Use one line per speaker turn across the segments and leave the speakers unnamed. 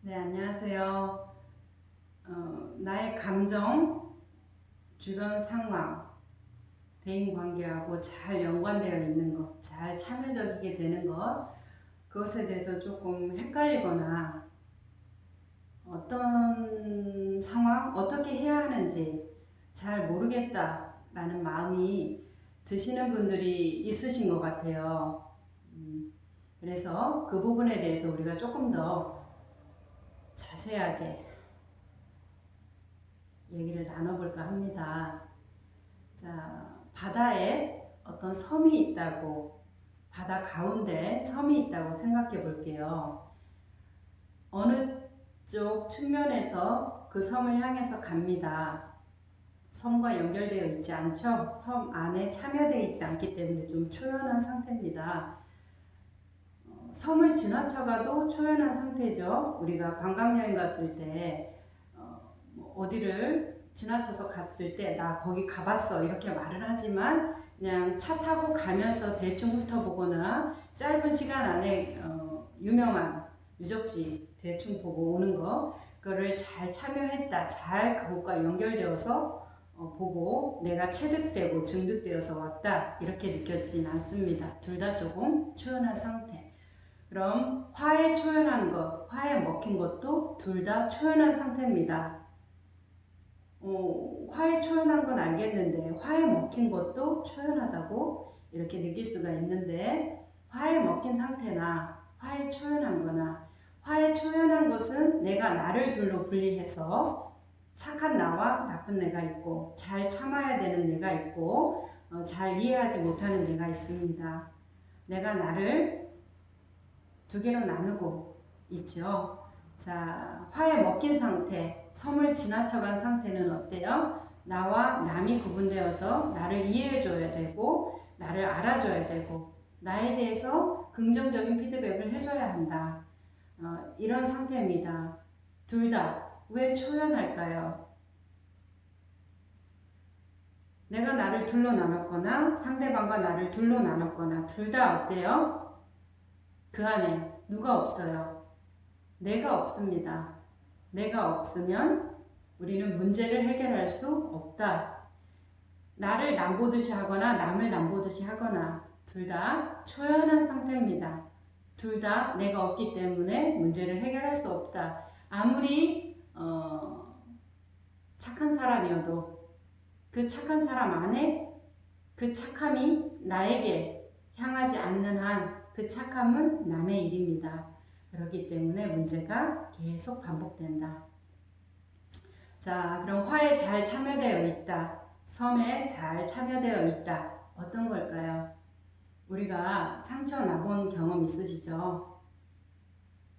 네, 안녕하세요. 나의 감정, 주변 상황, 대인 관계하고 잘 연관되어 있는 것, 잘 참여적이게 되는 것, 그것에 대해서 조금 헷갈리거나 어떤 상황, 어떻게 해야 하는지 잘 모르겠다라는 마음이 드시는 분들이 있으신 것 같아요. 그래서 그 부분에 대해서 우리가 조금 더 자세하게 얘기를 나눠볼까 합니다. 자, 바다에 어떤 섬이 있다고, 바다 가운데 섬이 있다고 생각해 볼게요. 어느 쪽 측면에서 그 섬을 향해서 갑니다. 섬과 연결되어 있지 않죠? 섬 안에 참여되어 있지 않기 때문에 좀 초연한 상태입니다. 섬을 지나쳐가도 초연한 상태죠. 우리가 관광여행 갔을 때 어디를 지나쳐서 갔을 때 나 거기 가봤어 이렇게 말을 하지만 그냥 차 타고 가면서 대충 훑어보거나 짧은 시간 안에 유명한 유적지 대충 보고 오는 거, 그거를 잘 참여했다, 잘 그것과 연결되어서 보고 내가 체득되고 증득되어서 왔다 이렇게 느껴지진 않습니다. 둘 다 조금 초연한 상태. 그럼 화에 초연한 것, 화에 먹힌 것도 둘 다 초연한 상태입니다. 화에 초연한 건 알겠는데 화에 먹힌 것도 초연하다고 이렇게 느낄 수가 있는데, 화에 먹힌 상태나 화에 초연한 거나, 화에 초연한 것은 내가 나를 둘로 분리해서 착한 나와 나쁜 내가 있고 잘 참아야 되는 내가 있고 잘 이해하지 못하는 내가 있습니다. 내가 나를 두 개로 나누고 있죠. 자, 화에 먹힌 상태, 섬을 지나쳐간 상태는 어때요? 나와 남이 구분되어서 나를 이해해줘야 되고 나를 알아줘야 되고 나에 대해서 긍정적인 피드백을 해줘야 한다. 이런 상태입니다. 둘 다 왜 초연할까요? 내가 나를 둘로 나눴거나 상대방과 나를 둘로 나눴거나 둘 다 어때요? 그 안에 누가 없어요? 내가 없습니다. 내가 없으면 우리는 문제를 해결할 수 없다. 나를 남보듯이 하거나 남을 남보듯이 하거나 둘 다 초연한 상태입니다. 둘 다 내가 없기 때문에 문제를 해결할 수 없다. 아무리 착한 사람이어도 그 착한 사람 안에 그 착함이 나에게 향하지 않는 한 그 착함은 남의 일입니다. 그렇기 때문에 문제가 계속 반복된다. 자, 그럼 화에 잘 참여되어 있다. 섬에 잘 참여되어 있다. 어떤 걸까요? 우리가 상처 나본 경험 있으시죠?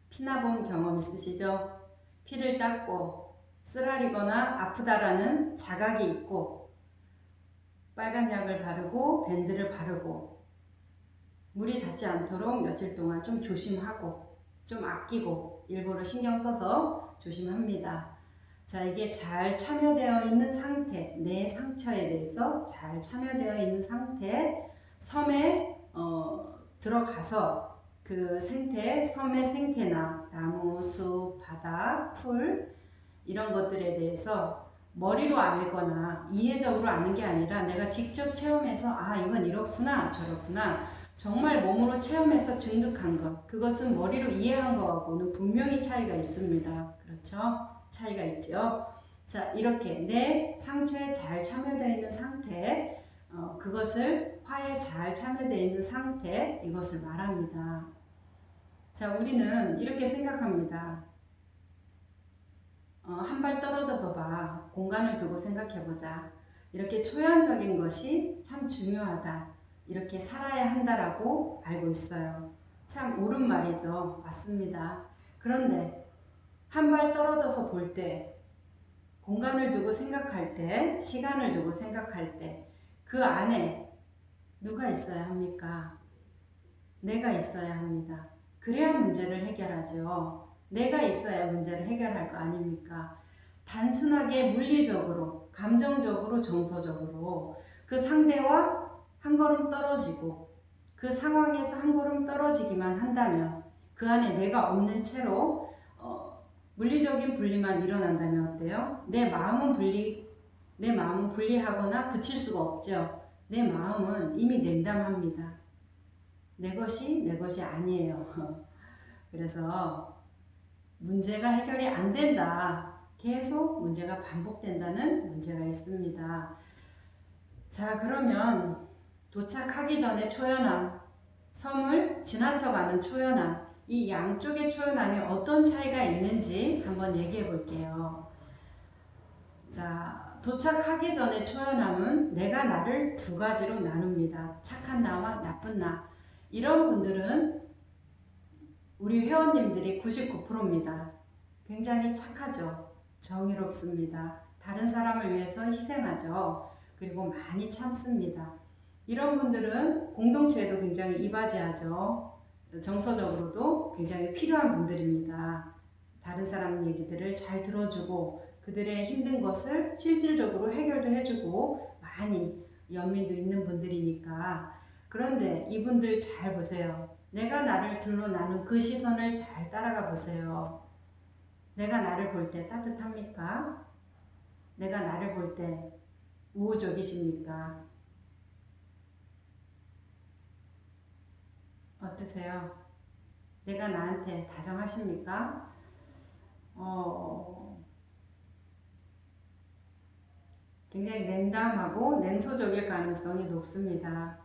피 나본 경험 있으시죠? 피를 닦고 쓰라리거나 아프다라는 자각이 있고 빨간 약을 바르고 밴드를 바르고 물이 닿지 않도록 며칠 동안 좀 조심하고 좀 아끼고 일부러 신경 써서 조심합니다. 자, 이게 잘 참여되어 있는 상태, 내 상처에 대해서 잘 참여되어 있는 상태, 섬에 들어가서 그 생태, 섬의 생태나 나무, 숲, 바다, 풀 이런 것들에 대해서 머리로 알거나 이해적으로 아는 게 아니라 내가 직접 체험해서 아, 이건 이렇구나 저렇구나 정말 몸으로 체험해서 증득한 것, 그것은 머리로 이해한 것하고는 분명히 차이가 있습니다. 그렇죠? 차이가 있죠. 자, 이렇게 내 상처에 잘 참여되어 있는 상태, 그것을 화에 잘 참여되어 있는 상태, 이것을 말합니다. 자, 우리는 이렇게 생각합니다. 한 발 떨어져서 봐. 공간을 두고 생각해보자. 이렇게 초연적인 것이 참 중요하다. 이렇게 살아야 한다라고 알고 있어요. 참 옳은 말이죠. 맞습니다. 그런데 한 발 떨어져서 볼 때, 공간을 두고 생각할 때, 시간을 두고 생각할 때, 그 안에 누가 있어야 합니까? 내가 있어야 합니다. 그래야 문제를 해결하죠. 내가 있어야 문제를 해결할 거 아닙니까? 단순하게 물리적으로, 감정적으로, 정서적으로 그 상대와 한 걸음 떨어지고 그 상황에서 한 걸음 떨어지기만 한다면 그 안에 내가 없는 채로 물리적인 분리만 일어난다면 어때요? 내 마음은 분리하거나 붙일 수가 없죠. 내 마음은 이미 냉담합니다. 내 것이 내 것이 아니에요. 그래서 문제가 해결이 안 된다. 계속 문제가 반복된다는 문제가 있습니다. 자, 그러면 도착하기 전에 초연함, 섬을 지나쳐가는 초연함, 이 양쪽의 초연함이 어떤 차이가 있는지 한번 얘기해 볼게요. 자, 도착하기 전에 초연함은 내가 나를 두 가지로 나눕니다. 착한 나와 나쁜 나. 이런 분들은 우리 회원님들이 99%입니다. 굉장히 착하죠. 정의롭습니다. 다른 사람을 위해서 희생하죠. 그리고 많이 참습니다. 이런 분들은 공동체에도 굉장히 이바지하죠. 정서적으로도 굉장히 필요한 분들입니다. 다른 사람 얘기들을 잘 들어주고 그들의 힘든 것을 실질적으로 해결도 해주고 많이 연민도 있는 분들이니까. 그런데 이분들 잘 보세요. 내가 나를 둘러 나눈 그 시선을 잘 따라가 보세요. 내가 나를 볼 때 따뜻합니까? 내가 나를 볼 때 우호적이십니까? 어떠세요? 내가 나한테 다정하십니까? 굉장히 냉담하고 냉소적일 가능성이 높습니다.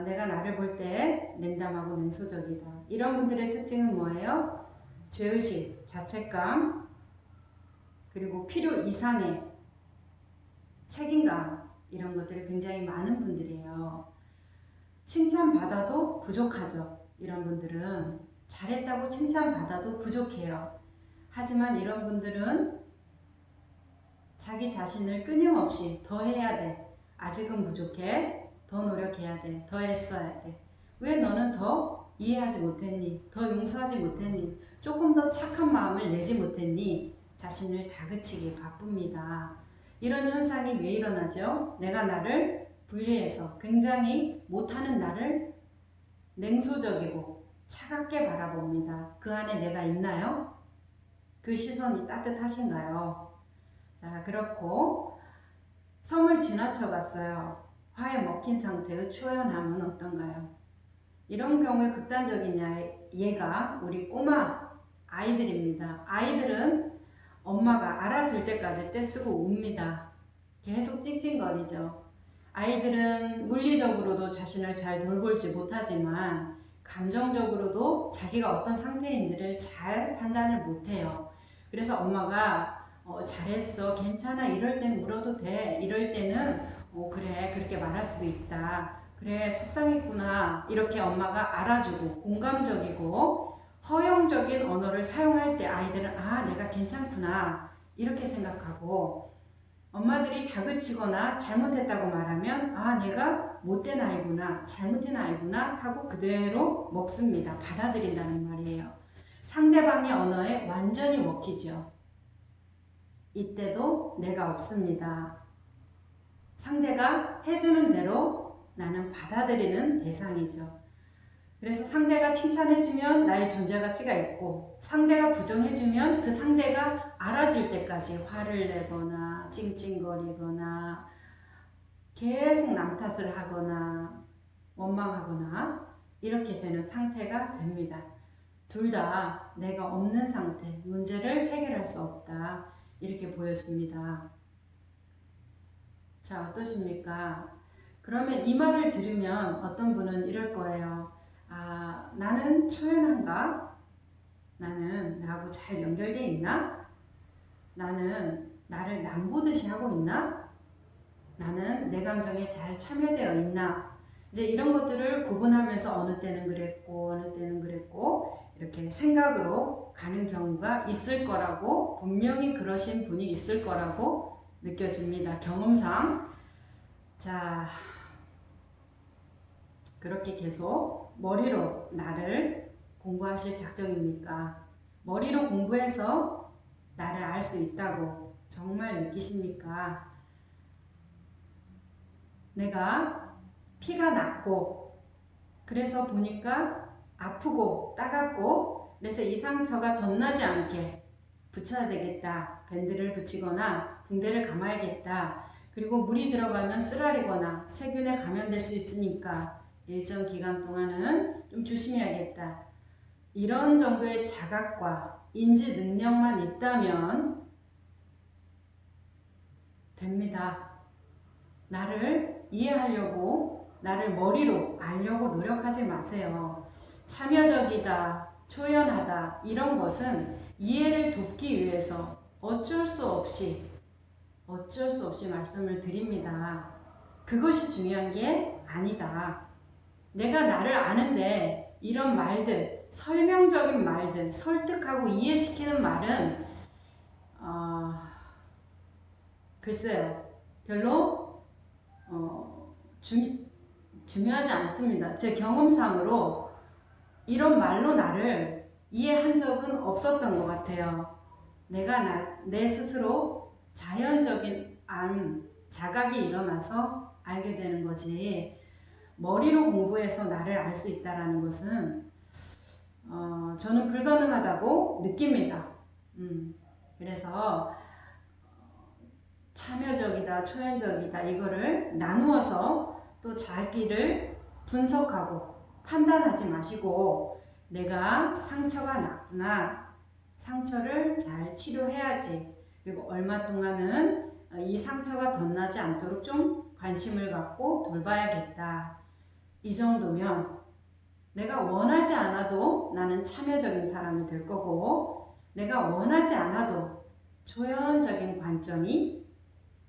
내가 나를 볼 때 냉담하고 냉소적이다. 이런 분들의 특징은 뭐예요? 죄의식, 자책감, 그리고 필요 이상의 책임감, 이런 것들이 굉장히 많은 분들이에요. 칭찬받아도 부족하죠. 이런 분들은 잘했다고 칭찬받아도 부족해요. 하지만 이런 분들은 자기 자신을 끊임없이 더 해야 돼. 아직은 부족해. 더 노력해야 돼. 더 애써야 돼. 왜 너는 더 이해하지 못했니? 더 용서하지 못했니? 조금 더 착한 마음을 내지 못했니? 자신을 다그치기 바쁩니다. 이런 현상이 왜 일어나죠? 내가 나를 분리해서 굉장히 못하는 나를 냉소적이고 차갑게 바라봅니다. 그 안에 내가 있나요? 그 시선이 따뜻하신가요? 자, 그렇고 섬을 지나쳐 갔어요. 화에 먹힌 상태의 초연함은 어떤가요? 이런 경우에 극단적인 예가 우리 꼬마 아이들입니다. 아이들은 엄마가 알아줄 때까지 떼쓰고 웁니다. 계속 찡찡거리죠. 아이들은 물리적으로도 자신을 잘 돌보지 못하지만 감정적으로도 자기가 어떤 상태인지를 잘 판단을 못해요. 그래서 엄마가 잘했어, 괜찮아, 이럴 땐 물어도 돼, 이럴 때는 그래, 그렇게 말할 수도 있다, 그래, 속상했구나, 이렇게 엄마가 알아주고 공감적이고 허용적인 언어를 사용할 때 아이들은 내가 괜찮구나 이렇게 생각하고, 엄마들이 다그치거나 잘못했다고 말하면 내가 못된 아이구나, 잘못된 아이구나 하고 그대로 먹습니다. 받아들인다는 말이에요. 상대방의 언어에 완전히 먹히죠. 이때도 내가 없습니다. 상대가 해주는 대로 나는 받아들이는 대상이죠. 그래서 상대가 칭찬해주면 나의 존재 가치가 있고, 상대가 부정해주면 그 상대가 알아줄 때까지 화를 내거나 찡찡거리거나 계속 남 탓을 하거나 원망하거나 이렇게 되는 상태가 됩니다. 둘 다 내가 없는 상태, 문제를 해결할 수 없다, 이렇게 보여집니다. 자, 어떠십니까? 그러면 이 말을 들으면 어떤 분은 이럴 거예요. 나는 초연한가? 나는 나하고 잘 연결되어 있나? 나는 나를 남보듯이 하고 있나? 나는 내 감정에 잘 참여되어 있나? 이제 이런 것들을 구분하면서 어느 때는 그랬고 어느 때는 그랬고 이렇게 생각으로 가는 경우가 있을 거라고, 분명히 그러신 분이 있을 거라고 느껴집니다. 경험상. 자, 그렇게 계속 머리로 나를 공부하실 작정입니까? 머리로 공부해서 나를 알 수 있다고 정말 느끼십니까? 내가 피가 났고, 그래서 보니까 아프고 따갑고, 그래서 이 상처가 덧나지 않게 붙여야 되겠다. 밴드를 붙이거나 붕대를 감아야겠다. 그리고 물이 들어가면 쓰라리거나 세균에 감염될 수 있으니까 일정 기간 동안은 좀 조심해야겠다. 이런 정도의 자각과 인지 능력만 있다면 됩니다. 나를 이해하려고, 나를 머리로 알려고 노력하지 마세요. 참여적이다, 초연하다 이런 것은 이해를 돕기 위해서 어쩔 수 없이 말씀을 드립니다. 그것이 중요한 게 아니다. 내가 나를 아는데 이런 말들, 설명적인 말들, 설득하고 이해시키는 말은 글쎄요, 별로 중요하지 않습니다. 제 경험상으로 이런 말로 나를 이해한 적은 없었던 것 같아요. 내가 내 스스로 자연적인 자각이 일어나서 알게 되는 거지, 머리로 공부해서 나를 알 수 있다는 것은 저는 불가능하다고 느낍니다. 그래서 참여적이다, 초연적이다 이거를 나누어서 또 자기를 분석하고 판단하지 마시고, 내가 상처가 났구나, 상처를 잘 치료해야지, 그리고 얼마 동안은 이 상처가 덧나지 않도록 좀 관심을 갖고 돌봐야겠다. 이 정도면 내가 원하지 않아도 나는 참여적인 사람이 될 거고, 내가 원하지 않아도 초연적인 관점이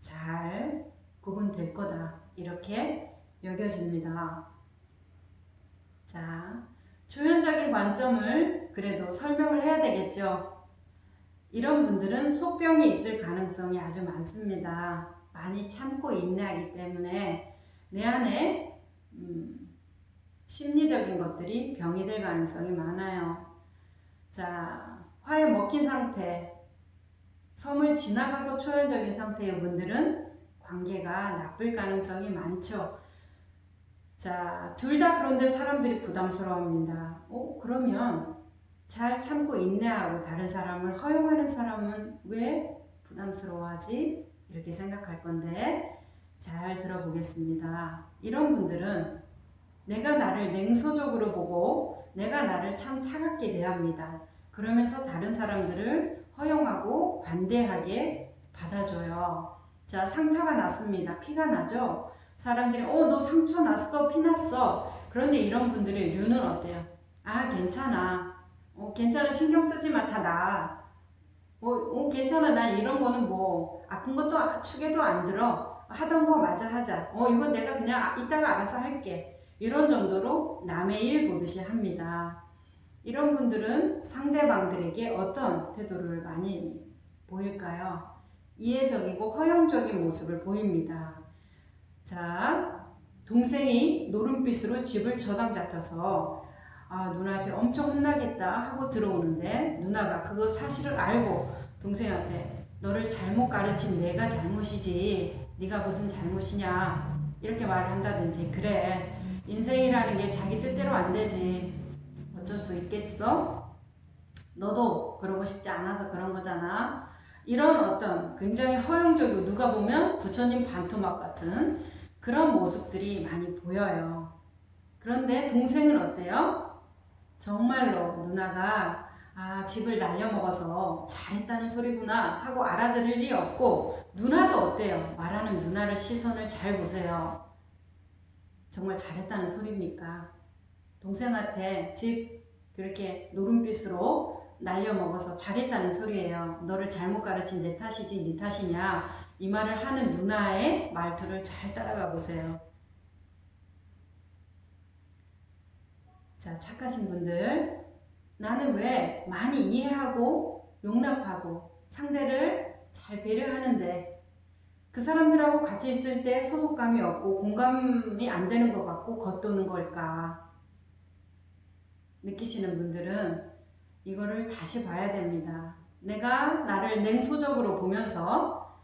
잘 구분될 거다, 이렇게 여겨집니다. 자, 초연적인 관점을 그래도 설명을 해야 되겠죠. 이런 분들은 속병이 있을 가능성이 아주 많습니다. 많이 참고 인내하기 때문에 내 안에 심리적인 것들이 병이 될 가능성이 많아요. 자, 화에 먹힌 상태, 섬을 지나가서 초연적인 상태의 분들은 관계가 나쁠 가능성이 많죠. 자, 둘 다 그런데 사람들이 부담스러워합니다. 그러면 잘 참고 인내하고 다른 사람을 허용하는 사람은 왜 부담스러워하지? 이렇게 생각할 건데, 잘 들어보겠습니다. 이런 분들은 내가 나를 냉소적으로 보고 내가 나를 참 차갑게 대합니다. 그러면서 다른 사람들을 허용하고 관대하게 받아줘요. 자, 상처가 났습니다. 피가 나죠? 사람들이 너 상처 났어, 피 났어. 그런데 이런 분들의 류는 어때요? 괜찮아. 괜찮아, 신경 쓰지 마, 다 나아. 괜찮아, 난 이런 거는 뭐 아픈 것도 축에도 안 들어. 하던 거 마저 하자. 이건 내가 그냥 이따가 알아서 할게. 이런 정도로 남의 일 보듯이 합니다. 이런 분들은 상대방들에게 어떤 태도를 많이 보일까요? 이해적이고 허용적인 모습을 보입니다. 자, 동생이 노름빛으로 집을 저당 잡혀서 누나한테 엄청 혼나겠다 하고 들어오는데, 누나가 그거 사실을 알고 동생한테 너를 잘못 가르친 내가 잘못이지 네가 무슨 잘못이냐 이렇게 말을 한다든지, 그래 인생이라는 게 자기 뜻대로 안 되지, 어쩔 수 있겠어? 너도 그러고 싶지 않아서 그런 거잖아. 이런 어떤 굉장히 허용적이고 누가 보면 부처님 반토막 같은 그런 모습들이 많이 보여요. 그런데 동생은 어때요? 정말로 누나가 집을 날려먹어서 잘했다는 소리구나 하고 알아들을 리 없고, 누나도 어때요? 말하는 누나를 시선을 잘 보세요. 정말 잘했다는 소리입니까? 동생한테 집 그렇게 노름빛으로 날려먹어서 잘했다는 소리예요. 너를 잘못 가르친 내 탓이지 네 탓이냐, 이 말을 하는 누나의 말투를 잘 따라가 보세요. 자, 착하신 분들, 나는 왜 많이 이해하고 용납하고 상대를 잘 배려하는데 그 사람들하고 같이 있을 때 소속감이 없고 공감이 안 되는 것 같고 겉도는 걸까 느끼시는 분들은 이거를 다시 봐야 됩니다. 내가 나를 냉소적으로 보면서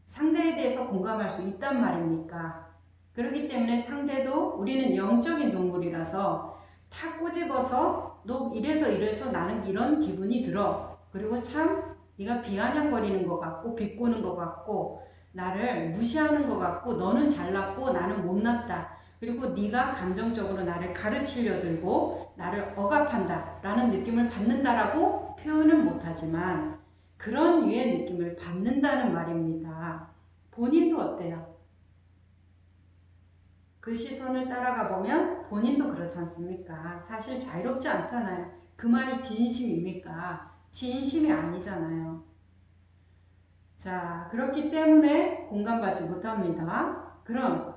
상대에 대해서 공감할 수 있단 말입니까? 그렇기 때문에 상대도, 우리는 영적인 동물이라서 다 꼬집어서 너 이래서 나는 이런 기분이 들어, 그리고 참 네가 비아냥거리는 것 같고 비꼬는 것 같고 나를 무시하는 것 같고 너는 잘났고 나는 못났다. 그리고 네가 감정적으로 나를 가르치려 들고 나를 억압한다 라는 느낌을 받는다라고 표현은 못하지만 그런 유의 느낌을 받는다는 말입니다. 본인도 어때요? 그 시선을 따라가 보면 본인도 그렇지 않습니까? 사실 자유롭지 않잖아요. 그 말이 진심입니까? 진심이 아니잖아요. 자, 그렇기 때문에 공감받지 못합니다. 그럼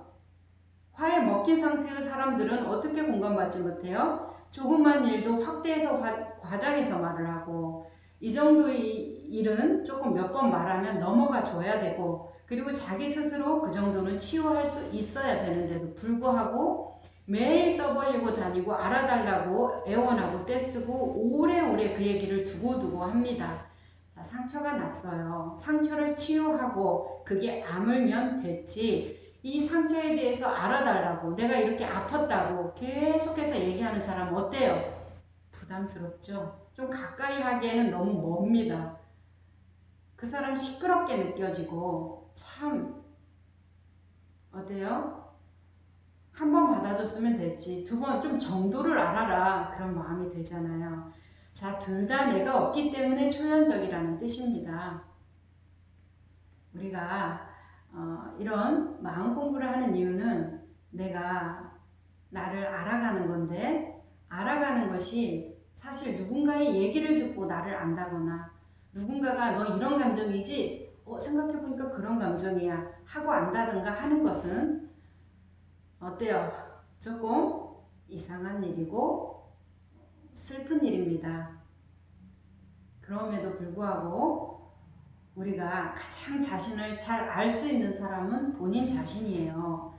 화에 먹힌 상태의 사람들은 어떻게 공감받지 못해요? 조그만 일도 확대해서 과장해서 말을 하고 이 정도의 일은 조금 몇 번 말하면 넘어가 줘야 되고 그리고 자기 스스로 그 정도는 치유할 수 있어야 되는데도 불구하고 매일 떠벌리고 다니고 알아달라고 애원하고 떼쓰고 오래오래 그 얘기를 두고두고 합니다. 자, 상처가 났어요. 상처를 치유하고 그게 아물면 됐지 이 상처에 대해서 알아달라고 내가 이렇게 아팠다고 계속해서 얘기하는 사람 어때요? 부담스럽죠? 좀 가까이 하기에는 너무 멉니다. 그 사람 시끄럽게 느껴지고 참 어때요? 한 번 받아줬으면 됐지 두 번 좀 정도를 알아라 그런 마음이 들잖아요. 자, 둘 다 내가 없기 때문에 초연적이라는 뜻입니다. 우리가 이런 마음 공부를 하는 이유는 내가 나를 알아가는 건데 알아가는 것이 사실 누군가의 얘기를 듣고 나를 안다거나 누군가가 너 이런 감정이지? 생각해보니까 그런 감정이야 하고 안다든가 하는 것은 어때요? 조금 이상한 일이고 슬픈 일입니다. 그럼에도 불구하고 우리가 가장 자신을 잘 알 수 있는 사람은 본인 자신이에요.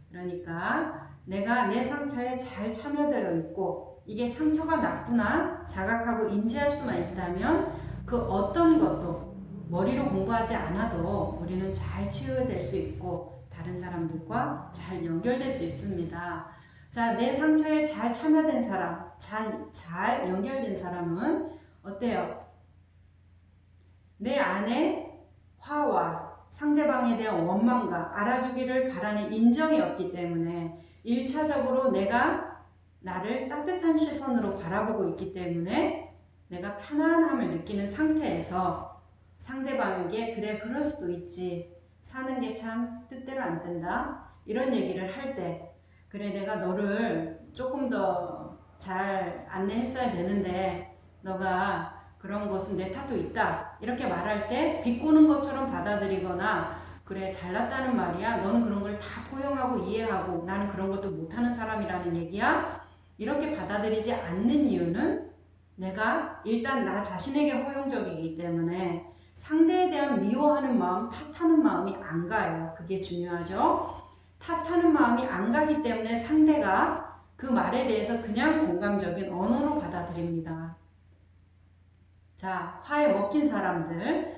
그러니까 내가 내 상처에 잘 참여되어 있고 이게 상처가 났구나 자각하고 인지할 수만 있다면 그 어떤 것도 머리로 공부하지 않아도 우리는 잘 치유될 수 있고 다른 사람들과 잘 연결될 수 있습니다. 자, 내 상처에 잘 참여된 사람, 잘 연결된 사람은 어때요? 내 안에 화와 상대방에 대한 원망과 알아주기를 바라는 인정이 없기 때문에 1차적으로 내가 나를 따뜻한 시선으로 바라보고 있기 때문에 내가 편안함을 느끼는 상태에서 상대방에게 그래 그럴 수도 있지 사는 게 참 뜻대로 안 된다 이런 얘기를 할 때 그래 내가 너를 조금 더 잘 안내했어야 되는데 너가 그런 것은 내 탓도 있다 이렇게 말할 때 비꼬는 것처럼 받아들이거나 그래 잘났다는 말이야 너는 그런 걸 다 포용하고 이해하고 나는 그런 것도 못하는 사람이라는 얘기야 이렇게 받아들이지 않는 이유는 내가 일단 나 자신에게 허용적이기 때문에 상대에 대한 미워하는 마음 탓하는 마음이 안 가요. 그게 중요하죠. 탓하는 마음이 안 가기 때문에 상대가 그 말에 대해서 그냥 공감적인 언어로 받아들입니다. 자, 화에 먹힌 사람들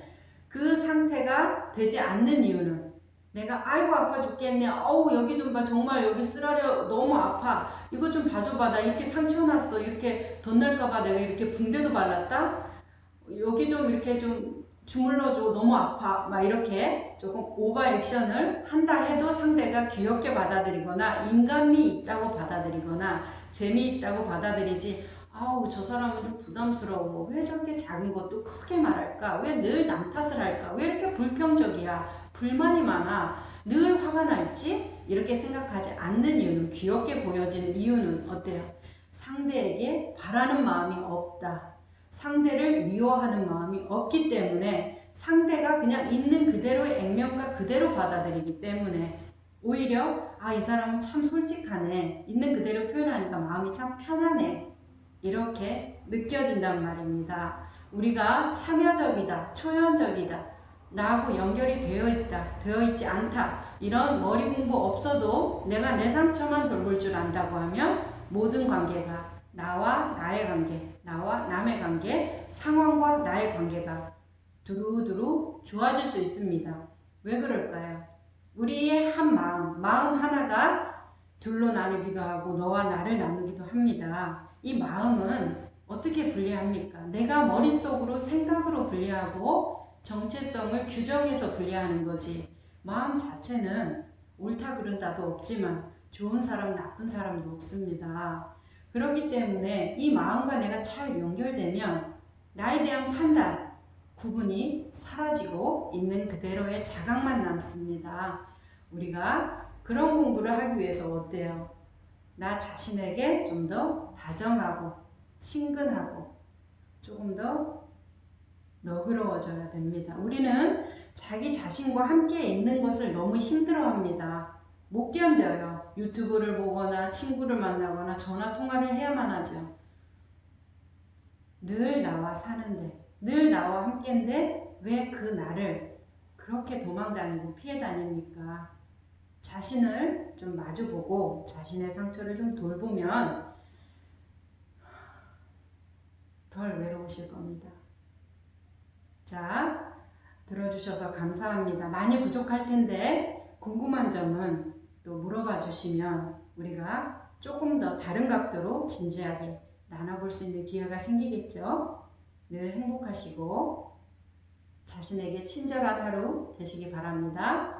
그 상태가 되지 않는 이유는 내가 아이고 아파 죽겠네 어우 여기 좀 봐 정말 여기 쓰라려 너무 아파 이거 좀 봐줘봐 나 이렇게 상처 났어 이렇게 덧날까봐 내가 이렇게 붕대도 발랐다 여기 좀 이렇게 좀 주물러줘 너무 아파 막 이렇게 조금 오버 액션을 한다 해도 상대가 귀엽게 받아들이거나 인간미 있다고 받아들이거나 재미있다고 받아들이지 아우 저 사람은 좀 부담스러워 왜 저렇게 작은 것도 크게 말할까 왜 늘 남 탓을 할까 왜 이렇게 불평적이야 불만이 많아 늘 화가 나 있지 이렇게 생각하지 않는 이유는 귀엽게 보여지는 이유는 어때요 상대에게 바라는 마음이 없다 상대를 미워하는 마음이 없기 때문에 상대가 그냥 있는 그대로의 액면가 그대로 받아들이기 때문에 오히려 이 사람은 참 솔직하네 있는 그대로 표현하니까 마음이 참 편하네 이렇게 느껴진단 말입니다. 우리가 참여적이다, 초연적이다, 나하고 연결이 되어 있지 않다. 이런 머리 공부 없어도 내가 내 상처만 돌볼 줄 안다고 하면 모든 관계가 나와 나의 관계, 나와 남의 관계, 상황과 나의 관계가 두루두루 좋아질 수 있습니다. 왜 그럴까요? 우리의 한 마음 하나가 둘로 나누기도 하고 너와 나를 나누기도 합니다. 이 마음은 어떻게 분리합니까? 내가 머릿속으로 생각으로 분리하고 정체성을 규정해서 분리하는 거지. 마음 자체는 옳다 그른다도 없지만 좋은 사람 나쁜 사람도 없습니다. 그렇기 때문에 이 마음과 내가 잘 연결되면 나에 대한 판단, 구분이 사라지고 있는 그대로의 자각만 남습니다. 우리가 그런 공부를 하기 위해서 어때요? 나 자신에게 좀 더 다정하고 친근하고 조금 더 너그러워져야 됩니다. 우리는 자기 자신과 함께 있는 것을 너무 힘들어합니다. 못 견뎌요. 유튜브를 보거나 친구를 만나거나 전화 통화를 해야만 하죠. 늘 나와 사는데, 늘 나와 함께인데 왜 그 나를 그렇게 도망다니고 피해 다닙니까? 자신을 좀 마주보고 자신의 상처를 좀 돌보면 덜 외로우실 겁니다. 자, 들어주셔서 감사합니다. 많이 부족할 텐데 궁금한 점은 또 물어봐 주시면 우리가 조금 더 다른 각도로 진지하게 나눠볼 수 있는 기회가 생기겠죠. 늘 행복하시고 자신에게 친절한 하루 되시기 바랍니다.